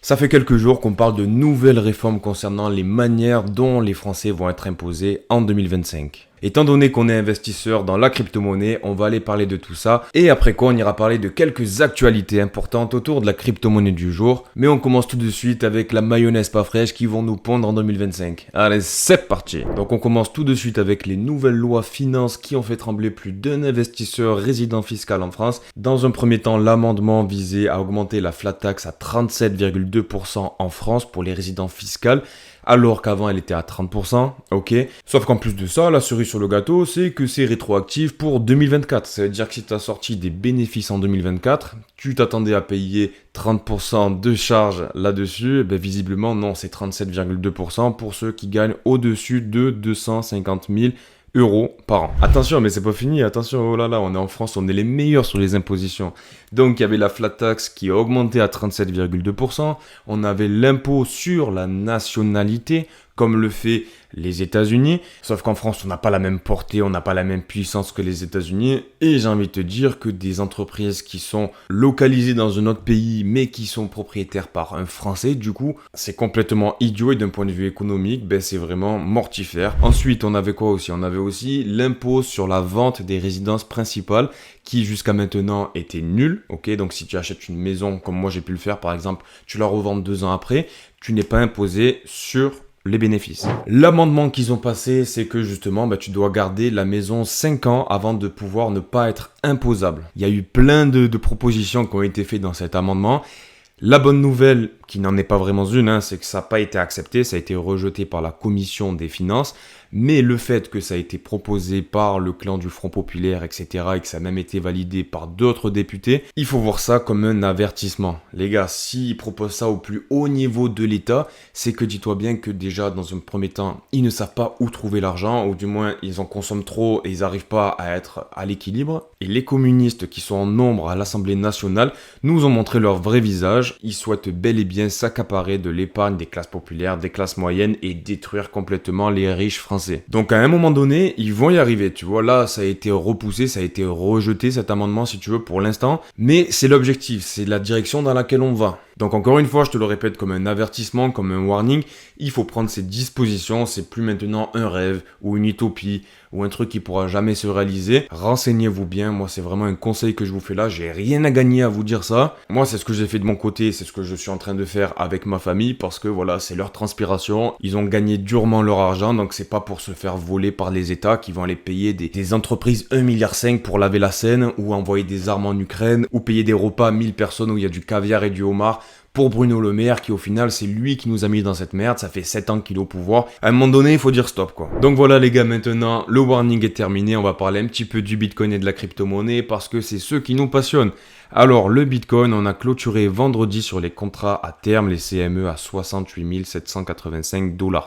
Ça fait quelques jours qu'on parle de nouvelles réformes concernant les manières dont les Français vont être imposés en 2025. Étant donné qu'on est investisseur dans la crypto-monnaie, on va aller parler de tout ça. Et après quoi, on ira parler de quelques actualités importantes autour de la crypto-monnaie du jour. Mais on commence tout de suite avec la mayonnaise pas fraîche qui vont nous pondre en 2025. Allez, c'est parti. Donc on commence tout de suite avec les nouvelles lois finances qui ont fait trembler plus d'un investisseur résident fiscal en France. Dans un premier temps, l'amendement visait à augmenter la flat tax à 37,2% en France pour les résidents fiscaux, alors qu'avant elle était à 30%, ok. Sauf qu'en plus de ça, la cerise sur le gâteau, c'est que c'est rétroactif pour 2024. Ça veut dire que si tu as sorti des bénéfices en 2024, tu t'attendais à payer 30% de charges là-dessus, ben visiblement non, c'est 37,2% pour ceux qui gagnent au-dessus de 250 000 euros par an. Attention, mais c'est pas fini, attention, oh là là, on est en France, on est les meilleurs sur les impositions. Donc il y avait la flat tax qui a augmenté à 37,2%, on avait l'impôt sur la nationalité, comme le fait les États-Unis, sauf qu'en France, on n'a pas la même portée, on n'a pas la même puissance que les États-Unis, et j'ai envie de te dire que des entreprises qui sont localisées dans un autre pays, mais qui sont propriétaires par un Français, du coup, c'est complètement idiot, et d'un point de vue économique, ben, c'est vraiment mortifère. Ensuite, on avait quoi aussi? On avait aussi l'impôt sur la vente des résidences principales, qui jusqu'à maintenant était nul, ok? Donc si tu achètes une maison, comme moi j'ai pu le faire par exemple, tu la revends 2 ans après, tu n'es pas imposé sur les bénéfices. L'amendement qu'ils ont passé, c'est que justement, tu dois garder la maison 5 ans avant de pouvoir ne pas être imposable. Il y a eu plein de propositions qui ont été faites dans cet amendement. La bonne nouvelle, qui n'en est pas vraiment une, c'est que ça n'a pas été accepté, ça a été rejeté par la commission des finances, mais le fait que ça a été proposé par le clan du Front Populaire, etc., et que ça a même été validé par d'autres députés, il faut voir ça comme un avertissement. Les gars, s'ils proposent ça au plus haut niveau de l'État, c'est que dis-toi bien que déjà, dans un premier temps, ils ne savent pas où trouver l'argent, ou du moins, ils en consomment trop et ils n'arrivent pas à être à l'équilibre. Et les communistes qui sont en nombre à l'Assemblée nationale nous ont montré leur vrai visage. Ils souhaitent bel et bien s'accaparer de l'épargne des classes populaires, des classes moyennes et détruire complètement les riches français. Donc à un moment donné, ils vont y arriver, tu vois, là ça a été repoussé, ça a été rejeté cet amendement si tu veux pour l'instant, mais c'est l'objectif, c'est la direction dans laquelle on va. Donc encore une fois, je te le répète comme un avertissement, comme un warning, il faut prendre ces dispositions, c'est plus maintenant un rêve ou une utopie ou un truc qui pourra jamais se réaliser. Renseignez-vous bien, moi c'est vraiment un conseil que je vous fais là, j'ai rien à gagner à vous dire ça. Moi c'est ce que j'ai fait de mon côté, c'est ce que je suis en train de faire avec ma famille parce que voilà, c'est leur transpiration, ils ont gagné durement leur argent, donc c'est pas pour se faire voler par les États qui vont aller payer des entreprises 1,5 milliard pour laver la Seine ou envoyer des armes en Ukraine ou payer des repas à 1000 personnes où il y a du caviar et du homard pour Bruno Le Maire qui au final c'est lui qui nous a mis dans cette merde, ça fait 7 ans qu'il est au pouvoir. À un moment donné il faut dire stop quoi. Donc voilà les gars, maintenant le warning est terminé, on va parler un petit peu du Bitcoin et de la crypto-monnaie parce que c'est ceux qui nous passionnent. Alors le Bitcoin, on a clôturé vendredi sur les contrats à terme, les CME à 68 785 $.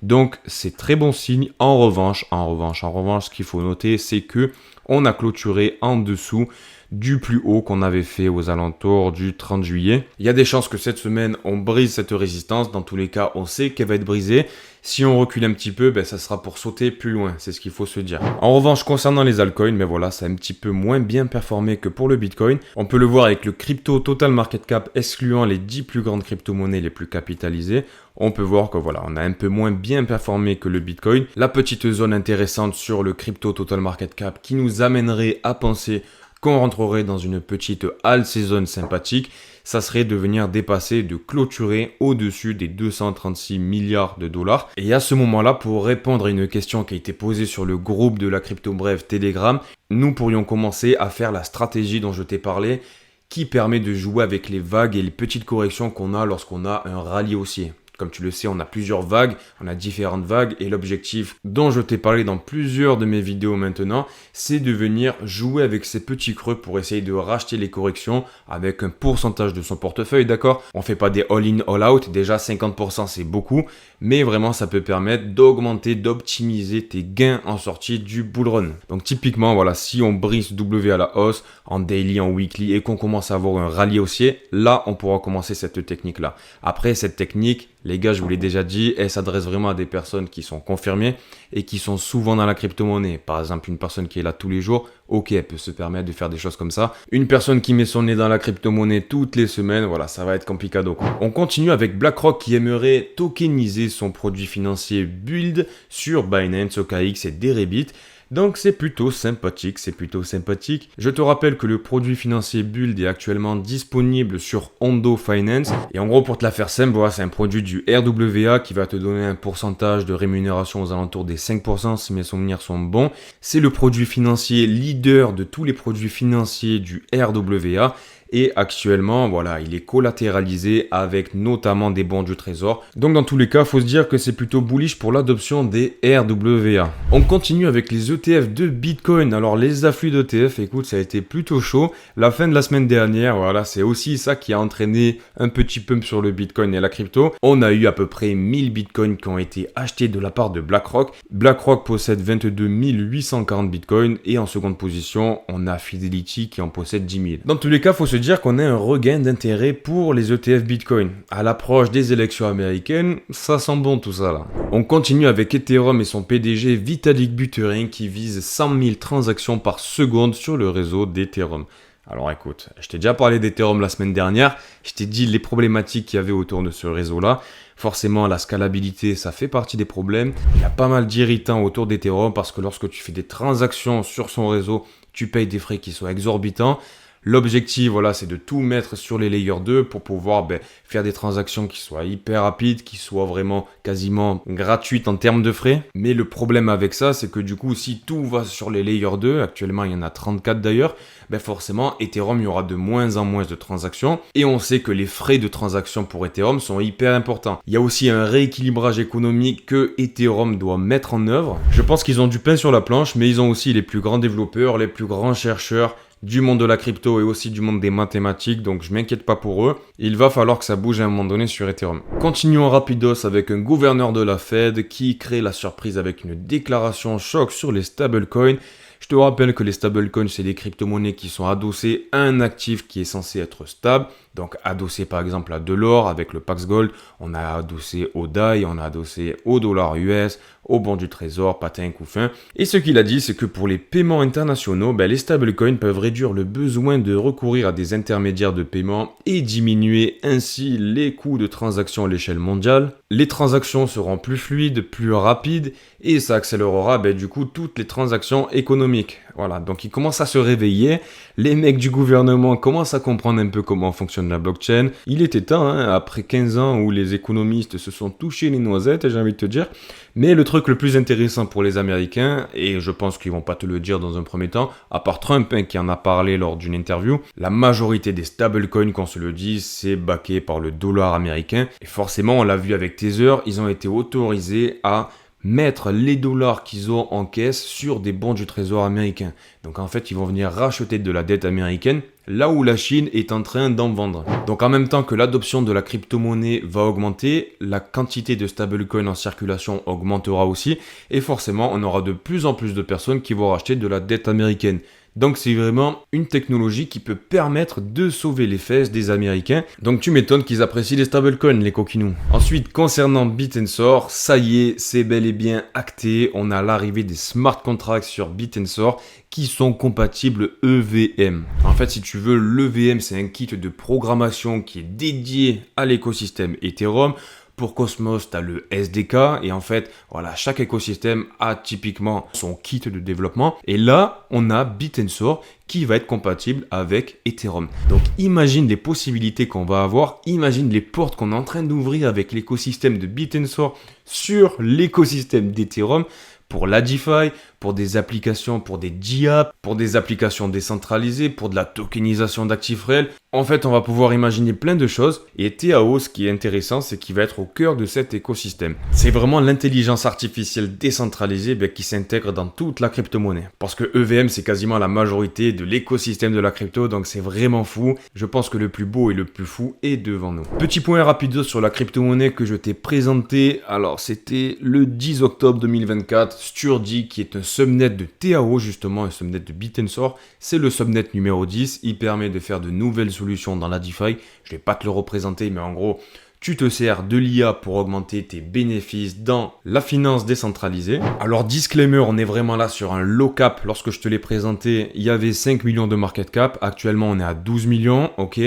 Donc c'est très bon signe. En revanche, ce qu'il faut noter, c'est que on a clôturé en dessous du plus haut qu'on avait fait aux alentours du 30 juillet. Il y a des chances que cette semaine, on brise cette résistance. Dans tous les cas, on sait qu'elle va être brisée. Si on recule un petit peu, ça sera pour sauter plus loin. C'est ce qu'il faut se dire. En revanche, concernant les altcoins, voilà, ça a un petit peu moins bien performé que pour le Bitcoin. On peut le voir avec le crypto total market cap excluant les 10 plus grandes crypto-monnaies les plus capitalisées. On peut voir que voilà, on a un peu moins bien performé que le Bitcoin. La petite zone intéressante sur le crypto total market cap qui nous amènerait à penser qu'on rentrerait dans une petite all season sympathique, ça serait de venir dépasser, de clôturer au-dessus des 236 milliards de dollars. Et à ce moment-là, pour répondre à une question qui a été posée sur le groupe de la crypto brève Telegram, nous pourrions commencer à faire la stratégie dont je t'ai parlé, qui permet de jouer avec les vagues et les petites corrections qu'on a lorsqu'on a un rallye haussier. Comme tu le sais, on a plusieurs vagues, on a différentes vagues et l'objectif dont je t'ai parlé dans plusieurs de mes vidéos maintenant, c'est de venir jouer avec ces petits creux pour essayer de racheter les corrections avec un pourcentage de son portefeuille, d'accord? On fait pas des all-in, all-out, déjà 50% c'est beaucoup, mais vraiment ça peut permettre d'augmenter, d'optimiser tes gains en sortie du bull run. Donc typiquement, voilà, si on brise W à la hausse, en daily, en weekly et qu'on commence à avoir un rallye haussier, là on pourra commencer cette technique-là. Après, cette technique, Les gars, je vous l'ai déjà dit, elle s'adresse vraiment à des personnes qui sont confirmées et qui sont souvent dans la crypto-monnaie. Par exemple, une personne qui est là tous les jours, ok, elle peut se permettre de faire des choses comme ça. Une personne qui met son nez dans la crypto-monnaie toutes les semaines, voilà, ça va être complicado, quoi. On continue avec BlackRock qui aimerait tokeniser son produit financier Build sur Binance, OKX et Deribit. Donc c'est plutôt sympathique, c'est plutôt sympathique. Je te rappelle que le produit financier Build est actuellement disponible sur Ondo Finance. Et en gros, pour te la faire simple, voilà, c'est un produit du RWA qui va te donner un pourcentage de rémunération aux alentours des 5% si mes souvenirs sont bons. C'est le produit financier leader de tous les produits financiers du RWA. Et actuellement, voilà, il est collatéralisé avec notamment des bons du trésor. Donc dans tous les cas, il faut se dire que c'est plutôt bullish pour l'adoption des RWA. On continue avec les ETF de Bitcoin. Alors les afflux d'ETF, écoute, ça a été plutôt chaud. La fin de la semaine dernière, voilà, c'est aussi ça qui a entraîné un petit pump sur le Bitcoin et la crypto. On a eu à peu près 1000 Bitcoins qui ont été achetés de la part de BlackRock. BlackRock possède 22 840 Bitcoins et en seconde position, on a Fidelity qui en possède 10 000. Dans tous les cas, il faut se dire qu'on a un regain d'intérêt pour les ETF Bitcoin. À l'approche des élections américaines, ça sent bon tout ça là. On continue avec Ethereum et son PDG Vitalik Buterin qui vise 100 000 transactions par seconde sur le réseau d'Ethereum. Alors écoute, je t'ai déjà parlé d'Ethereum la semaine dernière, je t'ai dit les problématiques qu'il y avait autour de ce réseau-là. Forcément, la scalabilité, ça fait partie des problèmes. Il y a pas mal d'irritants autour d'Ethereum parce que lorsque tu fais des transactions sur son réseau, tu payes des frais qui sont exorbitants. L'objectif, voilà, c'est de tout mettre sur les layers 2 pour pouvoir faire des transactions qui soient hyper rapides, qui soient vraiment quasiment gratuites en termes de frais. Mais le problème avec ça, c'est que du coup, si tout va sur les layers 2, actuellement il y en a 34 d'ailleurs, forcément, Ethereum, il y aura de moins en moins de transactions. Et on sait que les frais de transaction pour Ethereum sont hyper importants. Il y a aussi un rééquilibrage économique que Ethereum doit mettre en œuvre. Je pense qu'ils ont du pain sur la planche, mais ils ont aussi les plus grands développeurs, les plus grands chercheurs du monde de la crypto et aussi du monde des mathématiques, donc je m'inquiète pas pour eux. Il va falloir que ça bouge à un moment donné sur Ethereum. Continuons rapidos avec un gouverneur de la Fed qui crée la surprise avec une déclaration choc sur les stablecoins. Je te rappelle que les stablecoins, c'est des crypto-monnaies qui sont adossées à un actif qui est censé être stable. Donc adossé par exemple à de l'or avec le Pax Gold, on a adossé au DAI, on a adossé au dollar US, au bon du trésor, patin, couffin. Et ce qu'il a dit, c'est que pour les paiements internationaux, les stablecoins peuvent réduire le besoin de recourir à des intermédiaires de paiement et diminuer ainsi les coûts de transaction à l'échelle mondiale. Les transactions seront plus fluides, plus rapides et ça accélérera du coup toutes les transactions économiques. Voilà, donc ils commencent à se réveiller, les mecs du gouvernement commencent à comprendre un peu comment fonctionne la blockchain. Il était temps, après 15 ans où les économistes se sont touchés les noisettes, j'ai envie de te dire. Mais le truc le plus intéressant pour les Américains, et je pense qu'ils vont pas te le dire dans un premier temps, à part Trump qui en a parlé lors d'une interview, la majorité des stablecoins, qu'on se le dise, c'est backé par le dollar américain. Et forcément, on l'a vu avec Tether, ils ont été autorisés à mettre les dollars qu'ils ont en caisse sur des bons du trésor américain. Donc en fait, ils vont venir racheter de la dette américaine là où la Chine est en train d'en vendre. Donc en même temps que l'adoption de la crypto-monnaie va augmenter, la quantité de stablecoins en circulation augmentera aussi et forcément, on aura de plus en plus de personnes qui vont racheter de la dette américaine. Donc c'est vraiment une technologie qui peut permettre de sauver les fesses des Américains. Donc tu m'étonnes qu'ils apprécient les stablecoins, les coquinous. Ensuite, concernant BitTensor, ça y est, c'est bel et bien acté. On a l'arrivée des smart contracts sur BitTensor qui sont compatibles EVM. En fait, si tu veux, l'EVM, c'est un kit de programmation qui est dédié à l'écosystème Ethereum. Pour Cosmos, tu as le SDK et en fait, voilà, chaque écosystème a typiquement son kit de développement. Et là, on a BitTensor qui va être compatible avec Ethereum. Donc imagine les possibilités qu'on va avoir, imagine les portes qu'on est en train d'ouvrir avec l'écosystème de BitTensor sur l'écosystème d'Ethereum pour la DeFi, pour des applications, pour des DApp, pour des applications décentralisées, pour de la tokenisation d'actifs réels. En fait, on va pouvoir imaginer plein de choses. Et TAO, ce qui est intéressant, c'est qu'il va être au cœur de cet écosystème. C'est vraiment l'intelligence artificielle décentralisée qui s'intègre dans toute la crypto-monnaie. Parce que EVM, c'est quasiment la majorité de l'écosystème de la crypto, donc c'est vraiment fou. Je pense que le plus beau et le plus fou est devant nous. Petit point rapide sur la crypto-monnaie que je t'ai présenté. Alors, c'était le 10 octobre 2024. Sturdy, qui est un subnet de TAO, justement, un subnet de BitTensor. C'est le subnet numéro 10. Il permet de faire de nouvelles solutions dans la DeFi. Je ne vais pas te le représenter, mais en gros, tu te sers de l'IA pour augmenter tes bénéfices dans la finance décentralisée. Alors disclaimer, on est vraiment là sur un low cap. Lorsque je te l'ai présenté, il y avait 5 millions de market cap. Actuellement, on est à 12 millions, ok.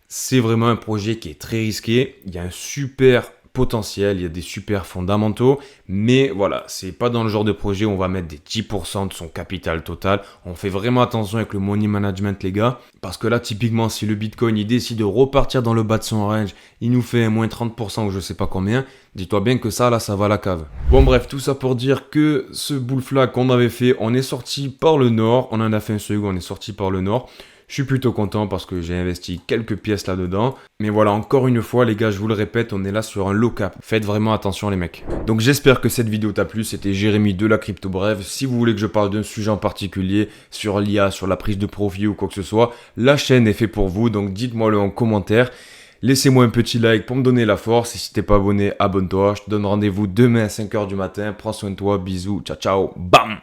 C'est vraiment un projet qui est très risqué. Il y a un super potentiel, il y a des super fondamentaux, mais voilà, c'est pas dans le genre de projet où on va mettre des 10% de son capital total. On fait vraiment attention avec le money management, les gars, parce que là, typiquement, si le Bitcoin, il décide de repartir dans le bas de son range, il nous fait moins 30% ou je sais pas combien, dis-toi bien que ça, là, ça va à la cave. Bon, bref, tout ça pour dire que ce bull flag qu'on avait fait, on est sorti par le nord, on en a fait un second, on est sorti par le nord. Je suis plutôt content parce que j'ai investi quelques pièces là-dedans. Mais voilà, encore une fois, les gars, je vous le répète, on est là sur un low cap. Faites vraiment attention, les mecs. Donc j'espère que cette vidéo t'a plu. C'était Jérémy de la Crypto Brève. Si vous voulez que je parle d'un sujet en particulier, sur l'IA, sur la prise de profit ou quoi que ce soit, la chaîne est faite pour vous. Donc dites-moi-le en commentaire. Laissez-moi un petit like pour me donner la force. Et si t'es pas abonné, abonne-toi. Je te donne rendez-vous demain à 5h du matin. Prends soin de toi. Bisous. Ciao, ciao. Bam!